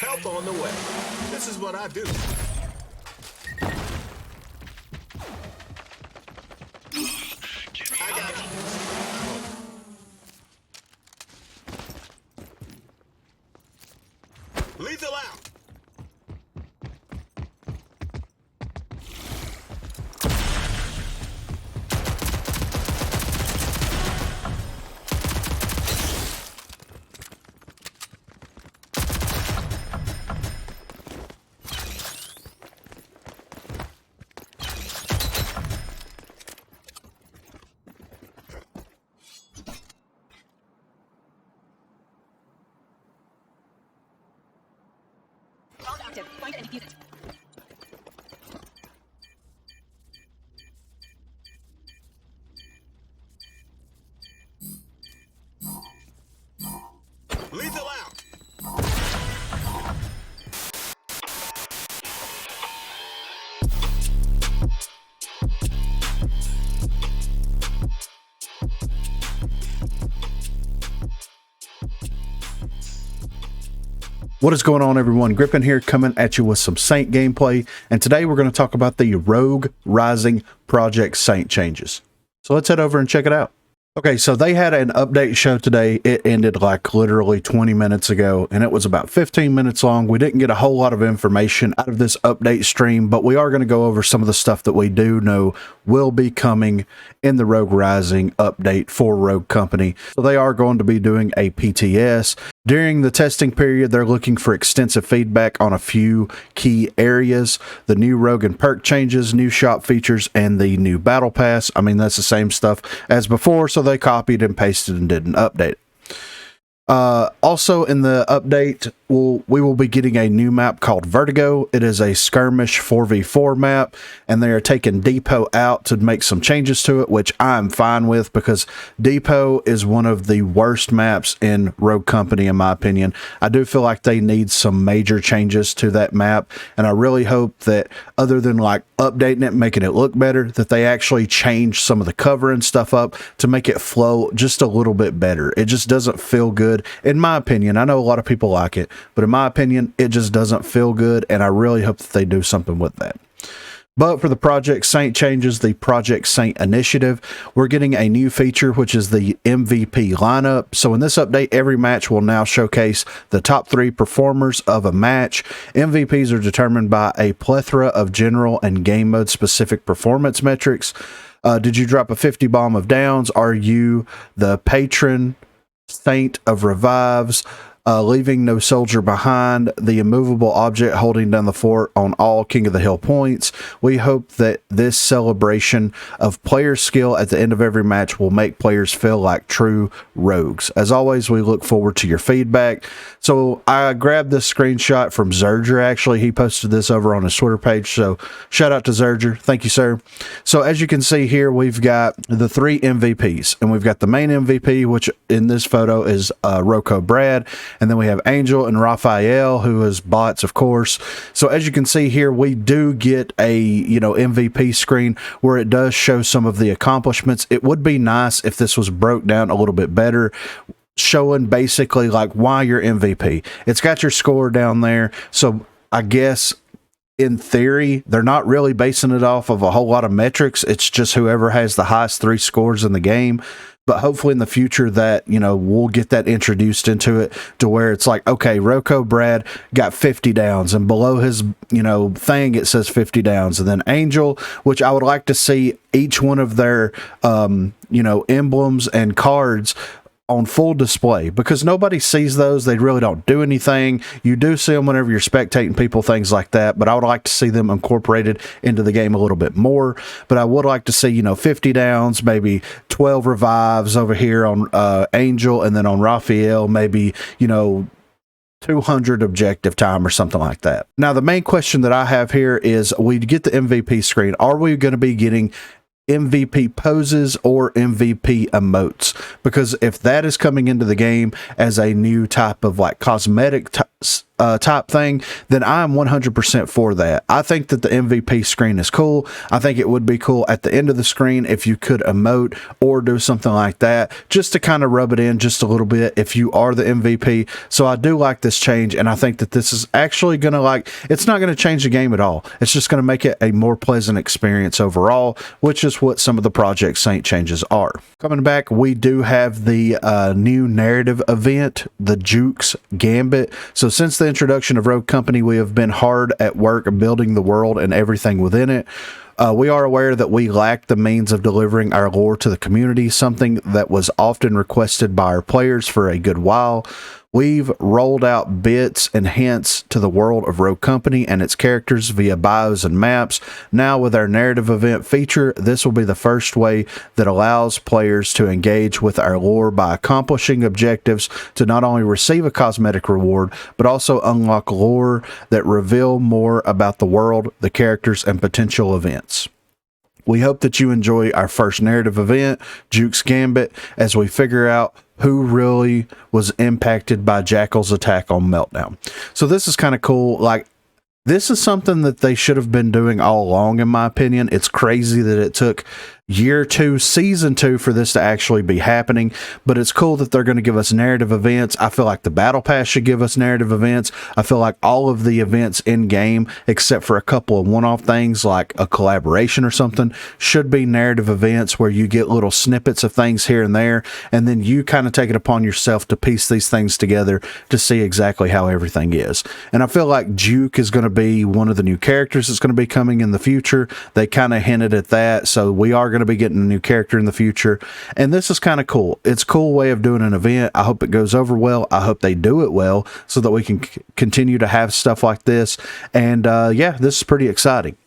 Help on the way. This is what I do. I got you. Lethal out. Bomb active. Find and defuse it. Lethal out. What is going on, everyone? Grippin here, coming at you with some Saint gameplay, and today we're going to talk about the Rogue Rising Project Saint changes. So let's head over and check it out. Okay, so they had an update show today. It ended like literally 20 minutes ago, and it was about 15 minutes long. We didn't get a whole lot of information out of this update stream, but we are going to go over some of the stuff that we do know will be coming in the Rogue Rising update for Rogue Company. So they are going to be doing a PTS. During the testing period, they're looking for extensive feedback on a few key areas: the new Rogue and perk changes, new shop features, and the new battle pass. I mean, that's the same stuff as before, so they copied and pasted and did an update. Also in the update, we will be getting a new map called Vertigo. It is a skirmish 4v4 map, and they are taking Depot out to make some changes to it, which I'm fine with, because Depot is one of the worst maps in Rogue Company, in my opinion. I do feel like they need some major changes to that map, and I really hope that, other than like updating it, making it look better, that they actually change some of the cover and stuff up to make it flow just a little bit better. It just doesn't feel good, in my opinion. I know a lot of people like it, but in my opinion, it just doesn't feel good, and I really hope that they do something with that. But for the Project Saint changes, the Project Saint Initiative, we're getting a new feature, which is the MVP lineup. So in this update, every match will now showcase the top 3 performers of a match. MVPs are determined by a plethora of general and game mode specific performance metrics. Did you drop a 50 bomb of downs? Are you the patron saint of revives? Leaving no soldier behind, the immovable object holding down the fort on all King of the Hill points. We hope that this celebration of player skill at the end of every match will make players feel like true rogues. As always, we look forward to your feedback. So I grabbed this screenshot from Zerger. Actually, he posted this over on his Twitter page, so shout out to Zerger. Thank you, sir. So as you can see here, we've got the 3 MVPs, and we've got the main MVP, which in this photo is Roko Brad. And then we have Angel and Raphael, who is bots, of course. So as you can see here, we do get a, MVP screen where it does show some of the accomplishments. It would be nice if this was broke down a little bit better, showing basically like why you're MVP. It's got your score down there. So I guess in theory, they're not really basing it off of a whole lot of metrics. It's just whoever has the highest 3 scores in the game. But hopefully in the future that, we'll get that introduced into it to where it's like, okay, Roko Brad got 50 downs, and below his, thing, it says 50 downs. And then Angel, which I would like to see each one of their, emblems and cards on full display, because nobody sees those. They really don't do anything. You do see them whenever you're spectating people, things like that, but I would like to see them incorporated into the game a little bit more. But I would like to see 50 downs, maybe 12 revives over here on Angel, and then on Raphael maybe 200 objective time or something like that. Now the main question that I have here is, we get the MVP screen, are we going to be getting MVP poses or MVP emotes? Because if that is coming into the game as a new type of like cosmetic type thing, then I'm 100% for that. I think that the MVP screen is cool. I think it would be cool at the end of the screen if you could emote or do something like that, just to kind of rub it in just a little bit if you are the MVP. So I do like this change, and I think that this is actually going to, it's not going to change the game at all. It's just going to make it a more pleasant experience overall, which is what some of the Project Saint changes are. Coming back, we do have the new narrative event, the Jukes Gambit. So since the introduction of Rogue Company, we have been hard at work building the world and everything within it. We are aware that we lack the means of delivering our lore to the community, something that was often requested by our players for a good while. We've rolled out bits and hints to the world of Rogue Company and its characters via bios and maps. Now with our narrative event feature, this will be the first way that allows players to engage with our lore by accomplishing objectives to not only receive a cosmetic reward, but also unlock lore that reveal more about the world, the characters, and potential events. We hope that you enjoy our first narrative event, Jukes Gambit, as we figure out who really was impacted by Jackal's attack on Meltdown. So this is kind of cool. This is something that they should have been doing all along, in my opinion. It's crazy that it took year 2, season 2 for this to actually be happening, but it's cool that they're going to give us narrative events. I feel like the battle pass should give us narrative events. I feel like all of the events in game, except for a couple of one-off things like a collaboration or something, should be narrative events where you get little snippets of things here and there, and then you kind of take it upon yourself to piece these things together to see exactly how everything is. And I feel like Juke is going to be one of the new characters that's going to be coming in the future. They kind of hinted at that, so we are going to be getting a new character in the future, and this is kind of cool. It's a cool way of doing an event. I hope it goes over well. I hope they do it well so that we can continue to have stuff like this, and yeah, this is pretty exciting.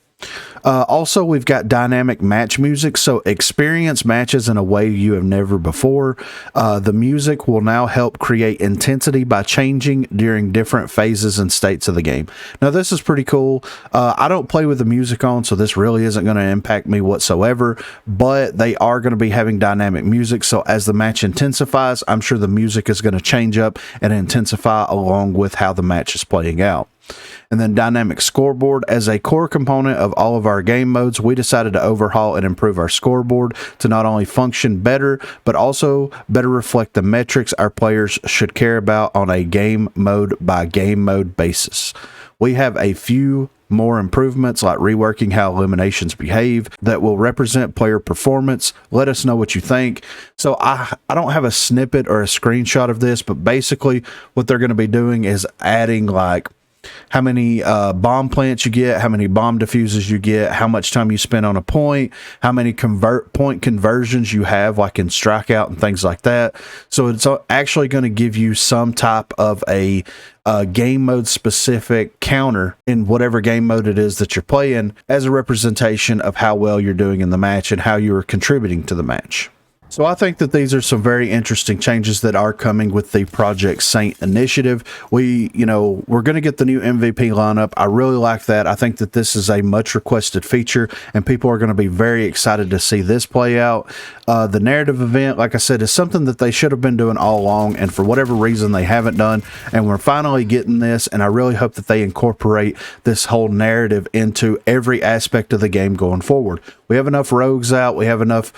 Also, we've got dynamic match music, so experience matches in a way you have never before. The music will now help create intensity by changing during different phases and states of the game. Now, this is pretty cool. I don't play with the music on, so this really isn't going to impact me whatsoever, but they are going to be having dynamic music, so as the match intensifies, I'm sure the music is going to change up and intensify along with how the match is playing out. And then dynamic scoreboard. As a core component of all of our game modes, we decided to overhaul and improve our scoreboard to not only function better, but also better reflect the metrics our players should care about on a game mode by game mode basis. We have a few more improvements like reworking how eliminations behave that will represent player performance. Let us know what you think. So I don't have a snippet or a screenshot of this, but basically what they're going to be doing is adding how many bomb plants you get, how many bomb diffuses you get, how much time you spend on a point, how many point conversions you have, like in Strikeout and things like that. So it's actually going to give you some type of a game mode specific counter in whatever game mode it is that you're playing as a representation of how well you're doing in the match and how you're contributing to the match. So I think that these are some very interesting changes that are coming with the Project Saint initiative. We're going to get the new MVP lineup. I really like that. I think that this is a much requested feature and people are going to be very excited to see this play out. The narrative event, like I said, is something that they should have been doing all along, and for whatever reason they haven't done, and we're finally getting this, and I really hope that they incorporate this whole narrative into every aspect of the game going forward. We have enough rogues out. We have enough,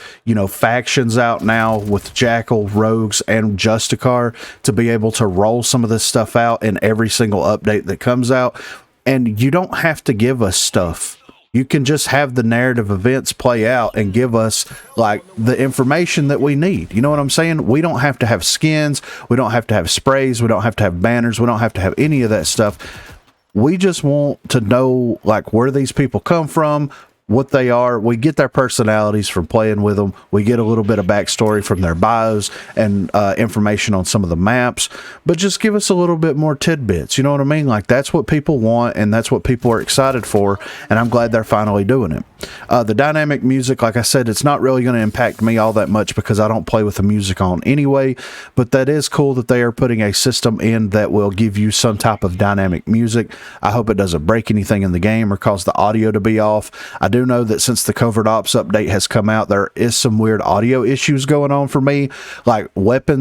factions out now with Jackal, Rogues, and Justicar to be able to roll some of this stuff out in every single update that comes out. And you don't have to give us stuff. You can just have the narrative events play out and give us the information that we need. You know what I'm saying? We don't have to have skins. We don't have to have sprays. We don't have to have banners. We don't have to have any of that stuff. We just want to know where these people come from, what they are. We get their personalities from playing with them. We get a little bit of backstory from their bios and information on some of the maps, but just give us a little bit more tidbits. You know what I mean? That's what people want, and that's what people are excited for, and I'm glad they're finally doing it. The dynamic music, like I said, it's not really going to impact me all that much because I don't play with the music on anyway, but that is cool that they are putting a system in that will give you some type of dynamic music. I hope it doesn't break anything in the game or cause the audio to be off. I do know that since the Covert Ops update has come out, there is some weird audio issues going on for me. Like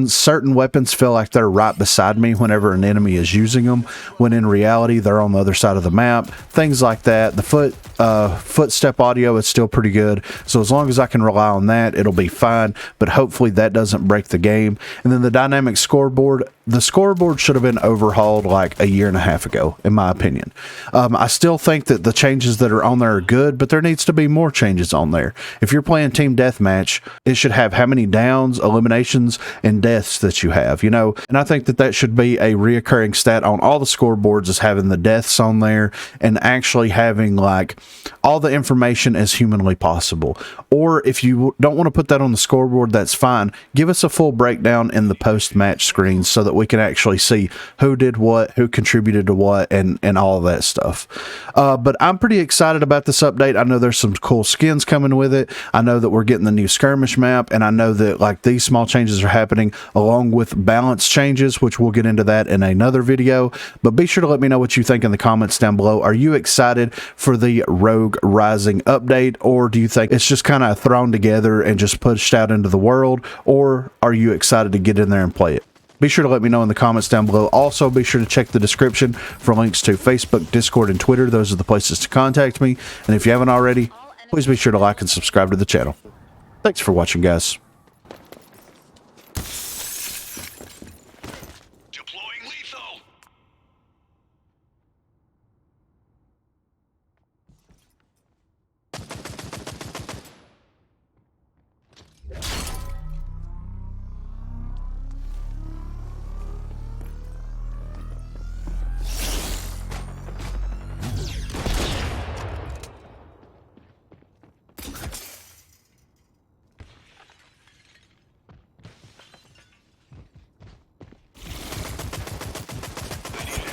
certain weapons feel like they're right beside me whenever an enemy is using them, when in reality they're on the other side of the map. Things like that. The footstep audio is still pretty good, so as long as I can rely on that, it'll be fine, but hopefully that doesn't break the game. And then the dynamic scoreboard, the scoreboard should have been overhauled like a year and a half ago, in my opinion. I still think that the changes that are on there are good, but there needs to be more changes on there. If you're playing team deathmatch, it should have how many downs, eliminations, and deaths that you have, and I think that should be a reoccurring stat on all the scoreboards, is having the deaths on there and actually having like all the information as humanly possible. Or if you don't want to put that on the scoreboard, that's fine. Give us a full breakdown in the post-match screens so that we can actually see who did what, who contributed to what, and all of that stuff. But I'm pretty excited about this update. I know there's some cool skins coming with it. I know that we're getting the new skirmish map, and I know that like these small changes are happening along with balance changes, which we'll get into that in another video. But be sure to let me know what you think in the comments down below. Are you excited for the Rogue Rising update, or do you think it's just kind of thrown together and just pushed out into the world, or are you excited to get in there and play it? Be sure to let me know in the comments down below. Also, be sure to check the description for links to Facebook, Discord, and Twitter. Those are the places to contact me. And if you haven't already, please be sure to like and subscribe to the channel. Thanks for watching, guys. Deploying lethal.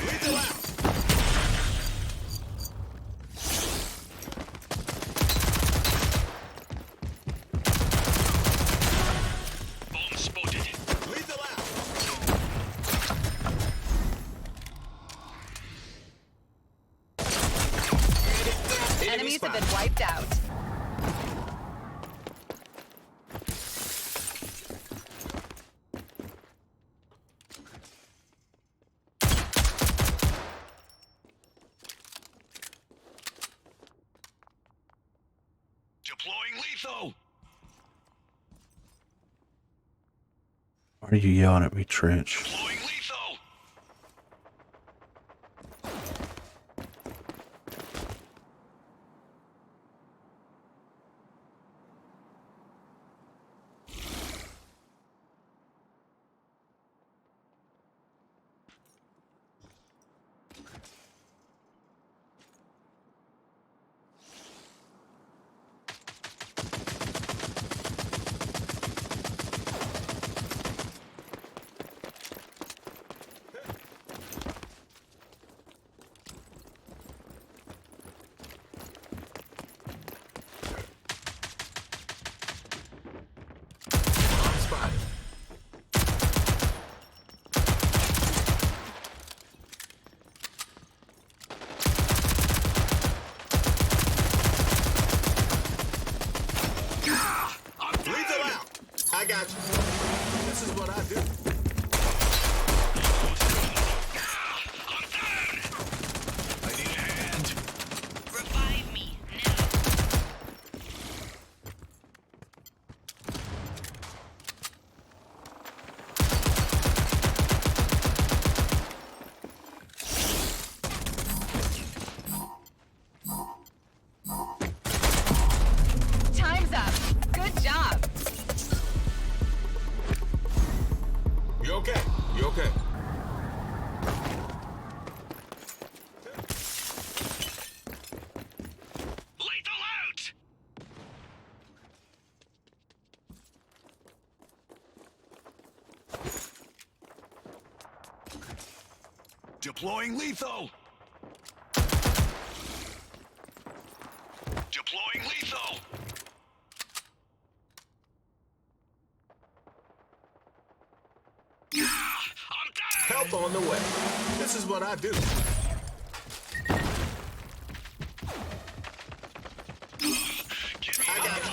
Lethal out. Bomb spotted. Lethal out. Enemies have been wiped out. Deploying lethal. Why are you yelling at me, Trench? Deploying lethal. Spotted. Lethal out. I got you. This is what I do. I need a hand. Revive me now. Time's up. Good job. You okay? You okay? Lethal out! Deploying lethal! Deploying lethal! lethal. I'm down. Help on the way. This is what I do. Give me I got you.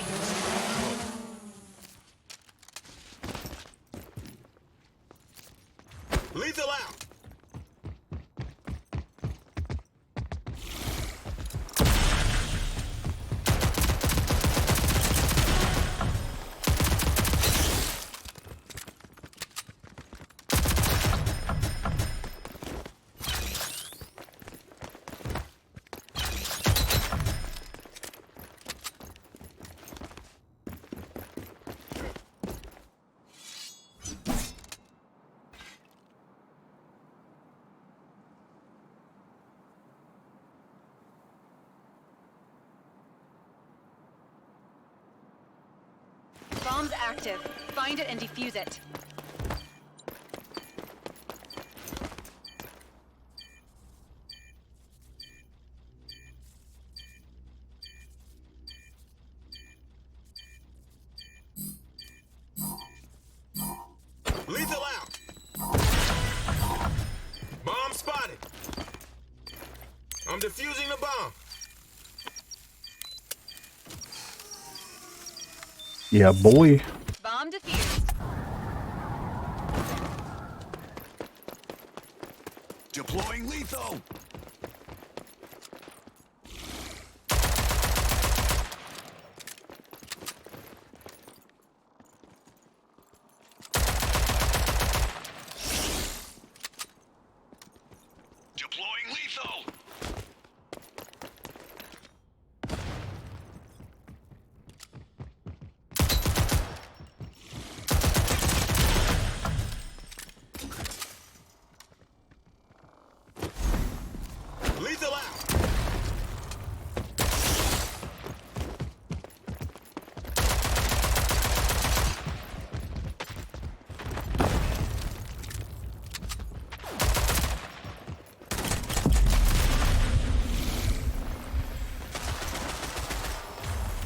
Lethal out. Bomb's active. Find it and defuse it. Lethal out. Bomb spotted. I'm defusing the bomb. Yeah, boy. Bomb defused. deploying lethal. Deploying lethal. Lethal out.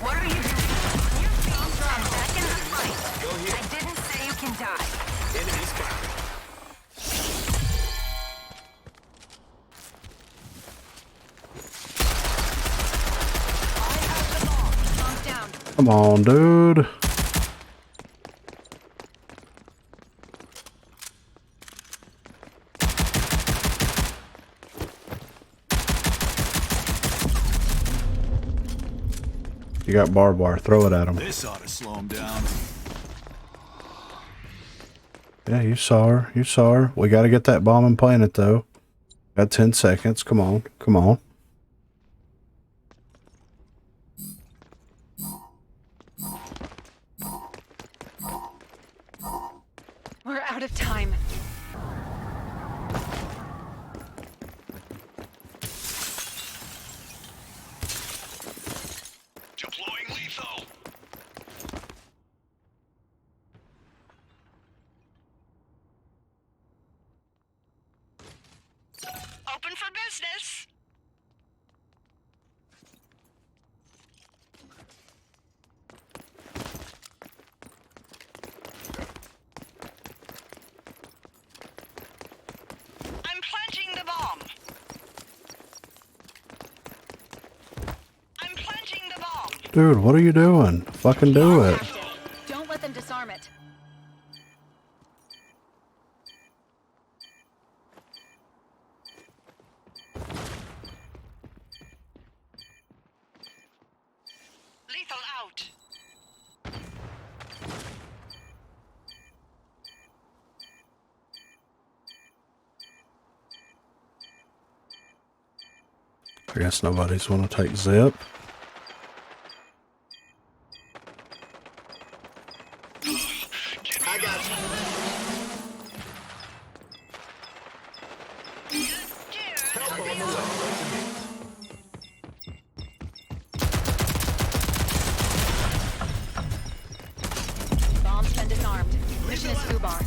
What are you doing? You're being drawn back in the fight. Go here. I didn't say you can die. Enemy spotted. Bomb's down. Come on, dude. You got barbed wire. Throw it at him. This ought to slow him down. Yeah, you saw her. You saw her. We got to get that bomb and plant it, though. Got 10 seconds. Come on. Come on. We're out of time. Deploying lethal. Open for business. I'm planting the bomb. I'm planting the bomb. Dude, what are you doing? Fucking do it. Active. Don't let them disarm it. Lethal out. I guess nobody's want to take zip. I got you. Help on the way. Bomb's been disarmed. Mission is Fubar.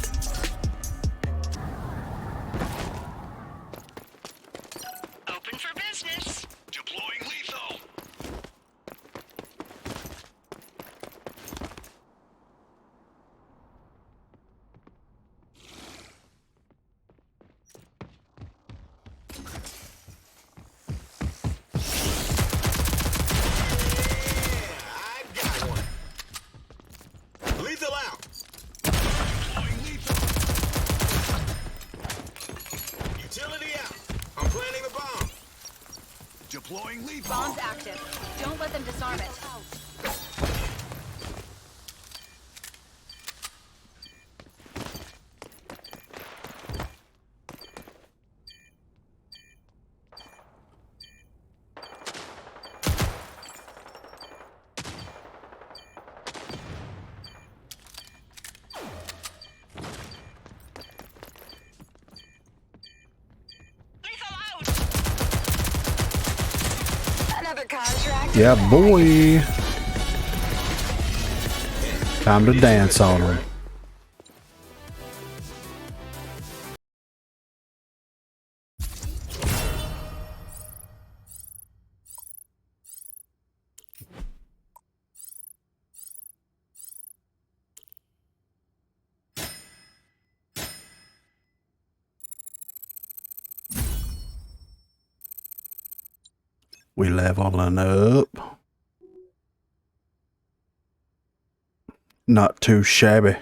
Open for business. Deploying lethal. Facility out. I'm planting the bomb. Deploying lethal. Bomb's active. Don't let them disarm it. Lethal out. Another contract. Yeah, boy. Time to dance on them. We leveling up. Not too shabby.